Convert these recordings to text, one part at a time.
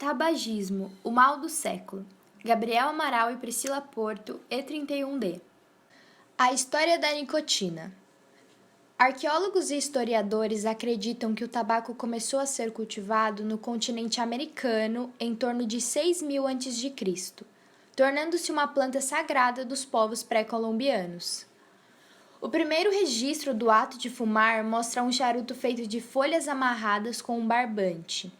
Tabagismo, o mal do século. Gabriel Amaral e Priscila Porto, E31D. A história da nicotina. Arqueólogos e historiadores acreditam que o tabaco começou a ser cultivado no continente americano em torno de 6.000 a.C., tornando-se uma planta sagrada dos povos pré-colombianos. O primeiro registro do ato de fumar mostra um charuto feito de folhas amarradas com um barbante.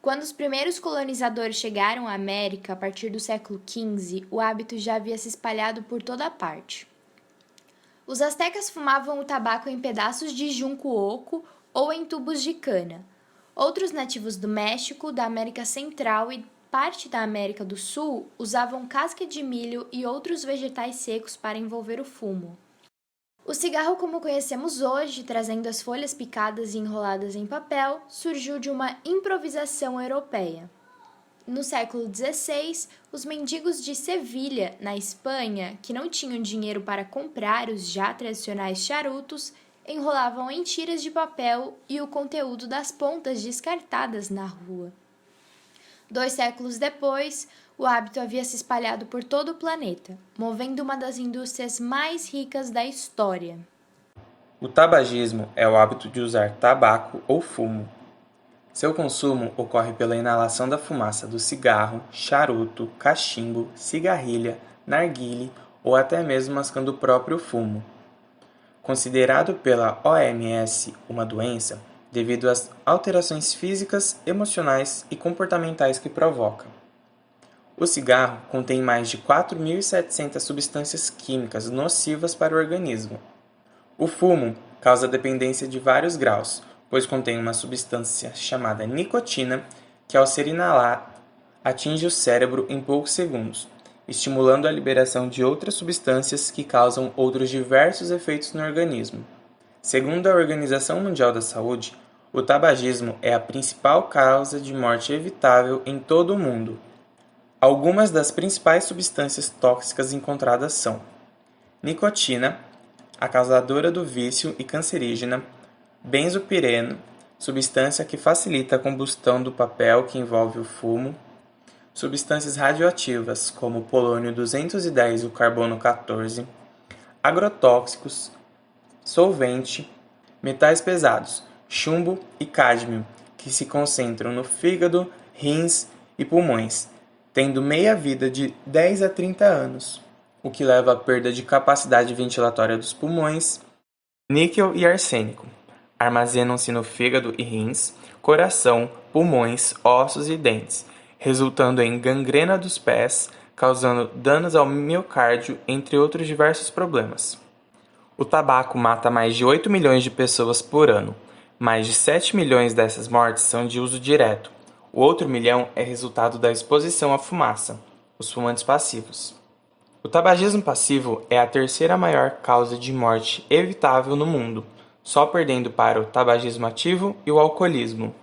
Quando os primeiros colonizadores chegaram à América, a partir do século XV, o hábito já havia se espalhado por toda parte. Os astecas fumavam o tabaco em pedaços de junco oco ou em tubos de cana. Outros nativos do México, da América Central e parte da América do Sul usavam casca de milho e outros vegetais secos para envolver o fumo. O cigarro, como conhecemos hoje, trazendo as folhas picadas e enroladas em papel, surgiu de uma improvisação europeia. No século XVI, os mendigos de Sevilha, na Espanha, que não tinham dinheiro para comprar os já tradicionais charutos, enrolavam em tiras de papel e o conteúdo das pontas descartadas na rua. 2 séculos depois, o hábito havia se espalhado por todo o planeta, movendo uma das indústrias mais ricas da história. O tabagismo é o hábito de usar tabaco ou fumo. Seu consumo ocorre pela inalação da fumaça do cigarro, charuto, cachimbo, cigarrilha, narguile ou até mesmo mascando o próprio fumo. Considerado pela OMS uma doença, devido às alterações físicas, emocionais e comportamentais que provoca. O cigarro contém mais de 4.700 substâncias químicas nocivas para o organismo. O fumo causa dependência de vários graus, pois contém uma substância chamada nicotina, que ao ser inalada, atinge o cérebro em poucos segundos, estimulando a liberação de outras substâncias que causam outros diversos efeitos no organismo. Segundo a Organização Mundial da Saúde, o tabagismo é a principal causa de morte evitável em todo o mundo. Algumas das principais substâncias tóxicas encontradas são nicotina, a causadora do vício e cancerígena, benzopireno, substância que facilita a combustão do papel que envolve o fumo, substâncias radioativas como polônio-210 e o carbono-14, agrotóxicos, solvente, metais pesados, chumbo e cádmio, que se concentram no fígado, rins e pulmões, tendo meia-vida de 10 a 30 anos, o que leva à perda de capacidade ventilatória dos pulmões. Níquel e arsênico armazenam-se no fígado e rins, coração, pulmões, ossos e dentes, resultando em gangrena dos pés, causando danos ao miocárdio, entre outros diversos problemas. O tabaco mata mais de 8 milhões de pessoas por ano. Mais de 7 milhões dessas mortes são de uso direto. O outro milhão é resultado da exposição à fumaça, os fumantes passivos. O tabagismo passivo é a terceira maior causa de morte evitável no mundo, só perdendo para o tabagismo ativo e o alcoolismo.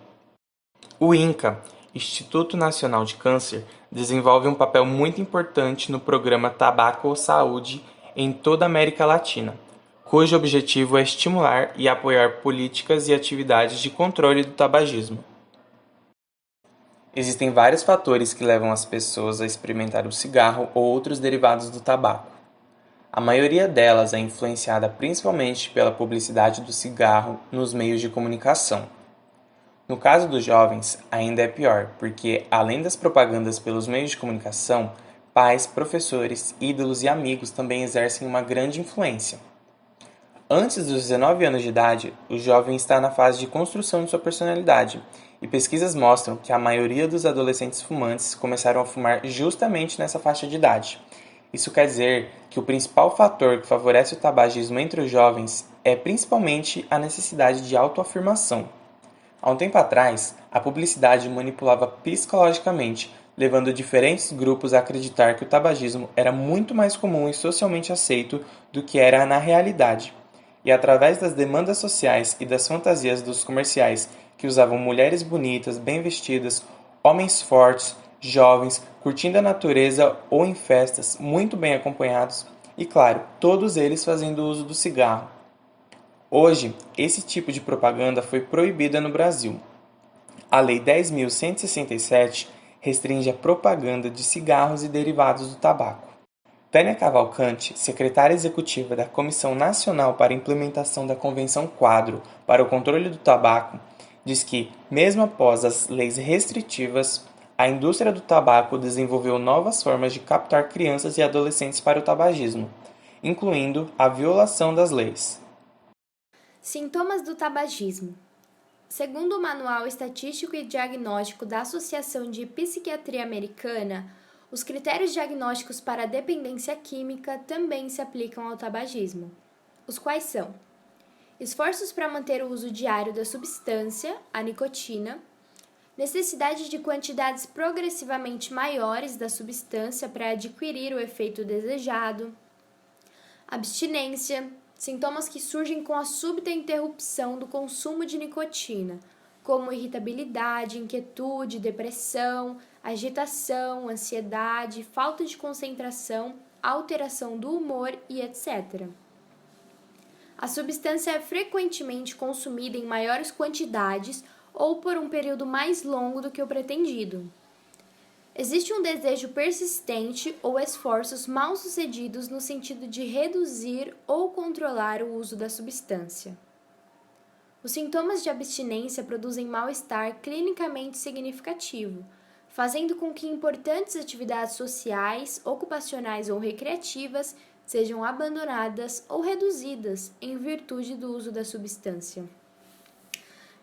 O INCA, Instituto Nacional de Câncer, desenvolve um papel muito importante no programa Tabaco Saúde em toda a América Latina, cujo objetivo é estimular e apoiar políticas e atividades de controle do tabagismo. Existem vários fatores que levam as pessoas a experimentar o cigarro ou outros derivados do tabaco. A maioria delas é influenciada principalmente pela publicidade do cigarro nos meios de comunicação. No caso dos jovens, ainda é pior, porque, além das propagandas pelos meios de comunicação, pais, professores, ídolos e amigos também exercem uma grande influência. Antes dos 19 anos de idade, o jovem está na fase de construção de sua personalidade, e pesquisas mostram que a maioria dos adolescentes fumantes começaram a fumar justamente nessa faixa de idade. Isso quer dizer que o principal fator que favorece o tabagismo entre os jovens é principalmente a necessidade de autoafirmação. Há um tempo atrás, a publicidade manipulava psicologicamente, levando diferentes grupos a acreditar que o tabagismo era muito mais comum e socialmente aceito do que era na realidade. E através das demandas sociais e das fantasias dos comerciais que usavam mulheres bonitas, bem vestidas, homens fortes, jovens, curtindo a natureza ou em festas, muito bem acompanhados, e claro, todos eles fazendo uso do cigarro. Hoje, esse tipo de propaganda foi proibida no Brasil. a Lei 10.167 restringe a propaganda de cigarros e derivados do tabaco. Tânia Cavalcante, secretária executiva da Comissão Nacional para a Implementação da Convenção Quadro para o Controle do Tabaco, diz que, mesmo após as leis restritivas, a indústria do tabaco desenvolveu novas formas de captar crianças e adolescentes para o tabagismo, incluindo a violação das leis. Sintomas do tabagismo. Segundo o Manual Estatístico e Diagnóstico da Associação de Psiquiatria Americana, os critérios diagnósticos para a dependência química também se aplicam ao tabagismo, os quais são: esforços para manter o uso diário da substância, a nicotina, necessidade de quantidades progressivamente maiores da substância para adquirir o efeito desejado, abstinência, sintomas que surgem com a súbita interrupção do consumo de nicotina, como irritabilidade, inquietude, depressão, agitação, ansiedade, falta de concentração, alteração do humor e etc. A substância é frequentemente consumida em maiores quantidades ou por um período mais longo do que o pretendido. Existe um desejo persistente ou esforços mal-sucedidos no sentido de reduzir ou controlar o uso da substância. Os sintomas de abstinência produzem mal-estar clinicamente significativo, fazendo com que importantes atividades sociais, ocupacionais ou recreativas sejam abandonadas ou reduzidas em virtude do uso da substância.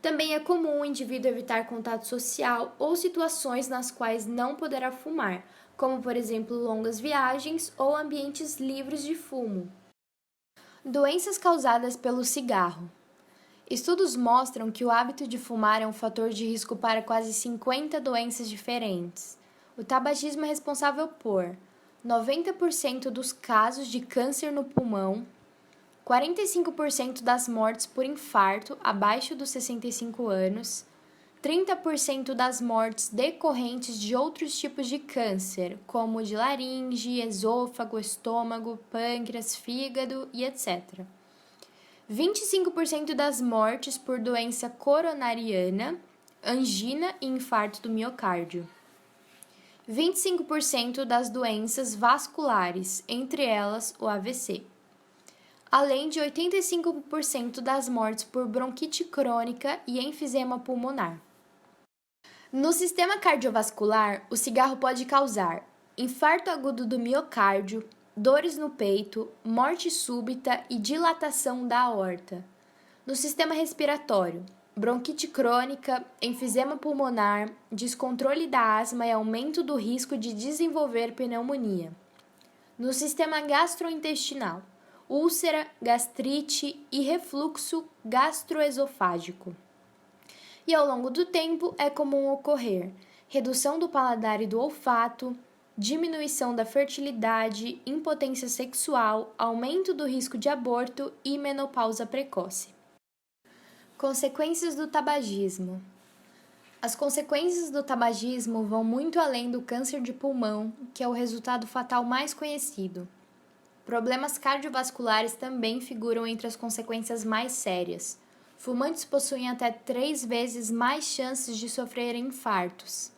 Também é comum o indivíduo evitar contato social ou situações nas quais não poderá fumar, como, por exemplo, longas viagens ou ambientes livres de fumo. Doenças causadas pelo cigarro. Estudos mostram que o hábito de fumar é um fator de risco para quase 50 doenças diferentes. O tabagismo é responsável por 90% dos casos de câncer no pulmão, 45% das mortes por infarto abaixo dos 65 anos, 30% das mortes decorrentes de outros tipos de câncer, como de laringe, esôfago, estômago, pâncreas, fígado e etc. 25% das mortes por doença coronariana, angina e infarto do miocárdio. 25% das doenças vasculares, entre elas o AVC. Além de 85% das mortes por bronquite crônica e enfisema pulmonar. No sistema cardiovascular, o cigarro pode causar infarto agudo do miocárdio, dores no peito, morte súbita e dilatação da aorta. No sistema respiratório, bronquite crônica, enfisema pulmonar, descontrole da asma e aumento do risco de desenvolver pneumonia. No sistema gastrointestinal, úlcera, gastrite e refluxo gastroesofágico. E ao longo do tempo é comum ocorrer redução do paladar e do olfato, diminuição da fertilidade, impotência sexual, aumento do risco de aborto e menopausa precoce. Consequências do tabagismo. As consequências do tabagismo vão muito além do câncer de pulmão, que é o resultado fatal mais conhecido. Problemas cardiovasculares também figuram entre as consequências mais sérias. Fumantes possuem até 3 vezes mais chances de sofrerem infartos.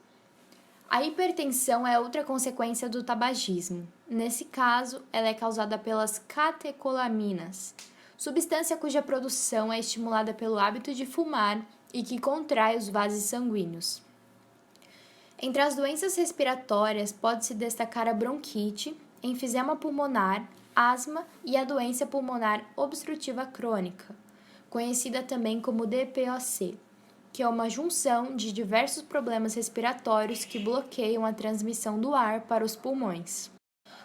A hipertensão é outra consequência do tabagismo. Nesse caso, ela é causada pelas catecolaminas, substância cuja produção é estimulada pelo hábito de fumar e que contrai os vasos sanguíneos. Entre as doenças respiratórias, pode-se destacar a bronquite, enfisema pulmonar, asma e a doença pulmonar obstrutiva crônica, conhecida também como DPOC, que é uma junção de diversos problemas respiratórios que bloqueiam a transmissão do ar para os pulmões.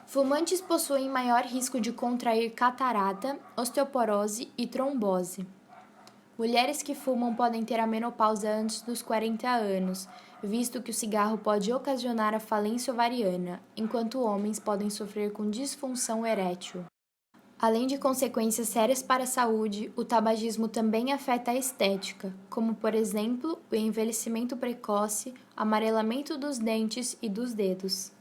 Fumantes possuem maior risco de contrair catarata, osteoporose e trombose. Mulheres que fumam podem ter a menopausa antes dos 40 anos, visto que o cigarro pode ocasionar a falência ovariana, enquanto homens podem sofrer com disfunção erétil. Além de consequências sérias para a saúde, o tabagismo também afeta a estética, como, por exemplo, o envelhecimento precoce, amarelamento dos dentes e dos dedos.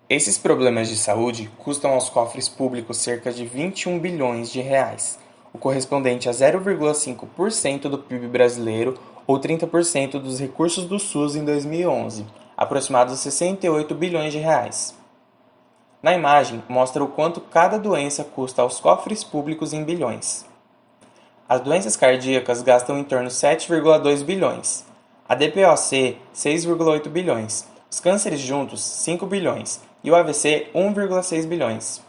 Esses problemas de saúde custam aos cofres públicos cerca de 21 bilhões de reais, o correspondente a 0,5% do PIB brasileiro ou 30% dos recursos do SUS em 2011, aproximados 68 bilhões de reais. Na imagem, mostra o quanto cada doença custa aos cofres públicos em bilhões. As doenças cardíacas gastam em torno de 7,2 bilhões, a DPOC 6,8 bilhões, os cânceres juntos 5 bilhões e o AVC 1,6 bilhões.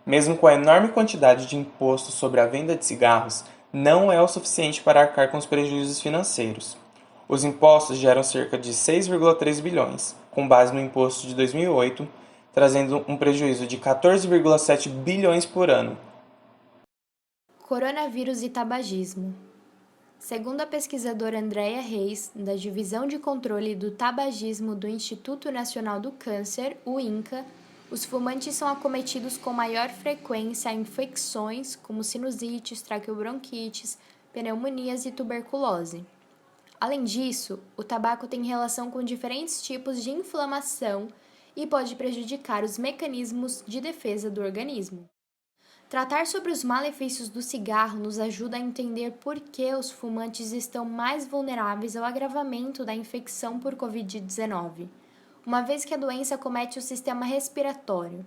Mesmo com a enorme quantidade de imposto sobre a venda de cigarros, não é o suficiente para arcar com os prejuízos financeiros. Os impostos geram cerca de 6,3 bilhões, com base no imposto de 2008, trazendo um prejuízo de 14,7 bilhões por ano. Coronavírus e tabagismo. Segundo a pesquisadora Andréia Reis, da Divisão de Controle do Tabagismo do Instituto Nacional do Câncer, o INCA, os fumantes são acometidos com maior frequência a infecções como sinusites, traqueobronquites, pneumonias e tuberculose. Além disso, o tabaco tem relação com diferentes tipos de inflamação e pode prejudicar os mecanismos de defesa do organismo. Tratar sobre os malefícios do cigarro nos ajuda a entender por que os fumantes estão mais vulneráveis ao agravamento da infecção por Covid-19, uma vez que a doença acomete o sistema respiratório.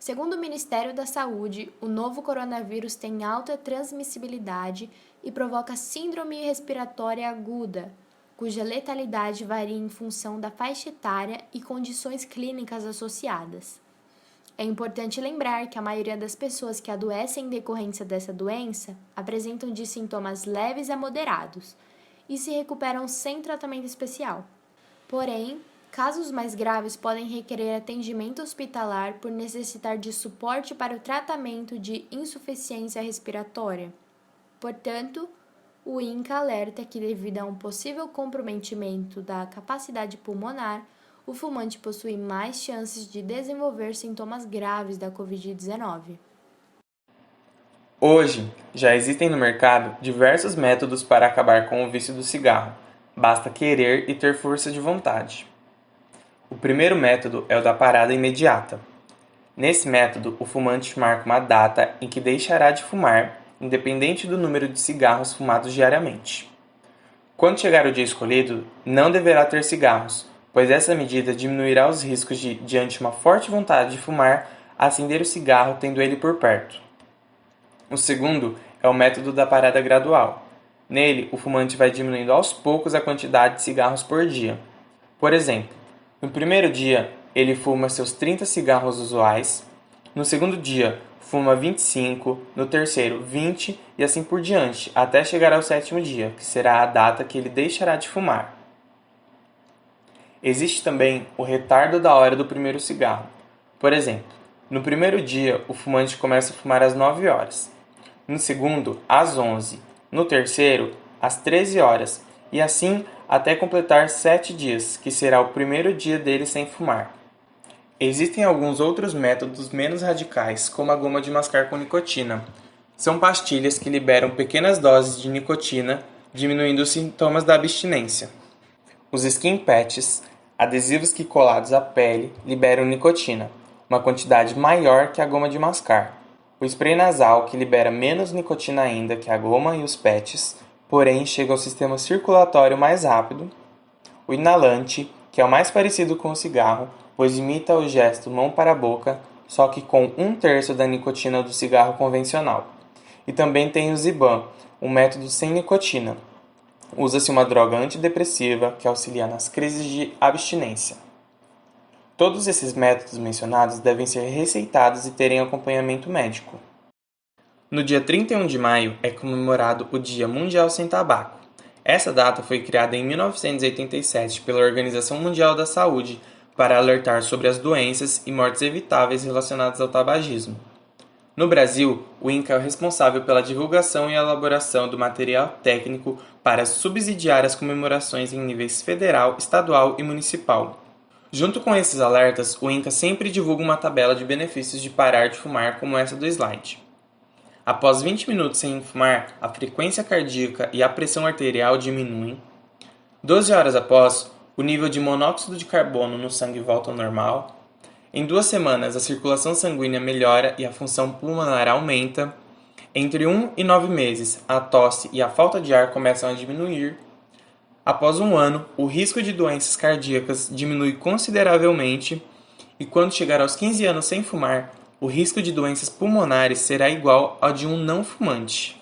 Segundo o Ministério da Saúde, o novo coronavírus tem alta transmissibilidade e provoca síndrome respiratória aguda, cuja letalidade varia em função da faixa etária e condições clínicas associadas. É importante lembrar que a maioria das pessoas que adoecem em decorrência dessa doença apresentam de sintomas leves a moderados e se recuperam sem tratamento especial. Porém, casos mais graves podem requerer atendimento hospitalar por necessitar de suporte para o tratamento de insuficiência respiratória. Portanto, o INCA alerta que, devido a um possível comprometimento da capacidade pulmonar, o fumante possui mais chances de desenvolver sintomas graves da Covid-19. Hoje, já existem no mercado diversos métodos para acabar com o vício do cigarro. Basta querer e ter força de vontade. O primeiro método é o da parada imediata. Nesse método, o fumante marca uma data em que deixará de fumar, independente do número de cigarros fumados diariamente. Quando chegar o dia escolhido, não deverá ter cigarros, pois essa medida diminuirá os riscos de, diante uma forte vontade de fumar, acender o cigarro tendo ele por perto. O segundo é o método da parada gradual. Nele, o fumante vai diminuindo aos poucos a quantidade de cigarros por dia. Por exemplo, no primeiro dia, ele fuma seus 30 cigarros usuais, no segundo dia, fuma 25, no terceiro, 20 e assim por diante, até chegar ao sétimo dia, que será a data que ele deixará de fumar. Existe também o retardo da hora do primeiro cigarro. Por exemplo, no primeiro dia, o fumante começa a fumar às 9 horas, no segundo, às 11, no terceiro, às 13 horas, e assim até completar 7 dias, que será o primeiro dia dele sem fumar. Existem alguns outros métodos menos radicais, como a goma de mascar com nicotina. São pastilhas que liberam pequenas doses de nicotina, diminuindo os sintomas da abstinência. Os skin patches, adesivos que colados à pele, liberam nicotina, uma quantidade maior que a goma de mascar. O spray nasal, que libera menos nicotina ainda que a goma e os patches, porém chega ao sistema circulatório mais rápido. O inalante, que é o mais parecido com o cigarro, pois imita o gesto mão para a boca, só que com 1/3 da nicotina do cigarro convencional. E também tem o Zyban, um método sem nicotina. Usa-se uma droga antidepressiva que auxilia nas crises de abstinência. Todos esses métodos mencionados devem ser receitados e terem acompanhamento médico. No dia 31 de maio é comemorado o Dia Mundial Sem Tabaco. Essa data foi criada em 1987 pela Organização Mundial da Saúde para alertar sobre as doenças e mortes evitáveis relacionadas ao tabagismo. No Brasil, o INCA é o responsável pela divulgação e elaboração do material técnico para subsidiar as comemorações em níveis federal, estadual e municipal. Junto com esses alertas, o INCA sempre divulga uma tabela de benefícios de parar de fumar como essa do slide. Após 20 minutos sem fumar, a frequência cardíaca e a pressão arterial diminuem. 12 horas após, o nível de monóxido de carbono no sangue volta ao normal. Em 2 semanas, a circulação sanguínea melhora e a função pulmonar aumenta. Entre 1 e 9 meses, a tosse e a falta de ar começam a diminuir. Após um ano, o risco de doenças cardíacas diminui consideravelmente e quando chegar aos 15 anos sem fumar, o risco de doenças pulmonares será igual ao de um não fumante.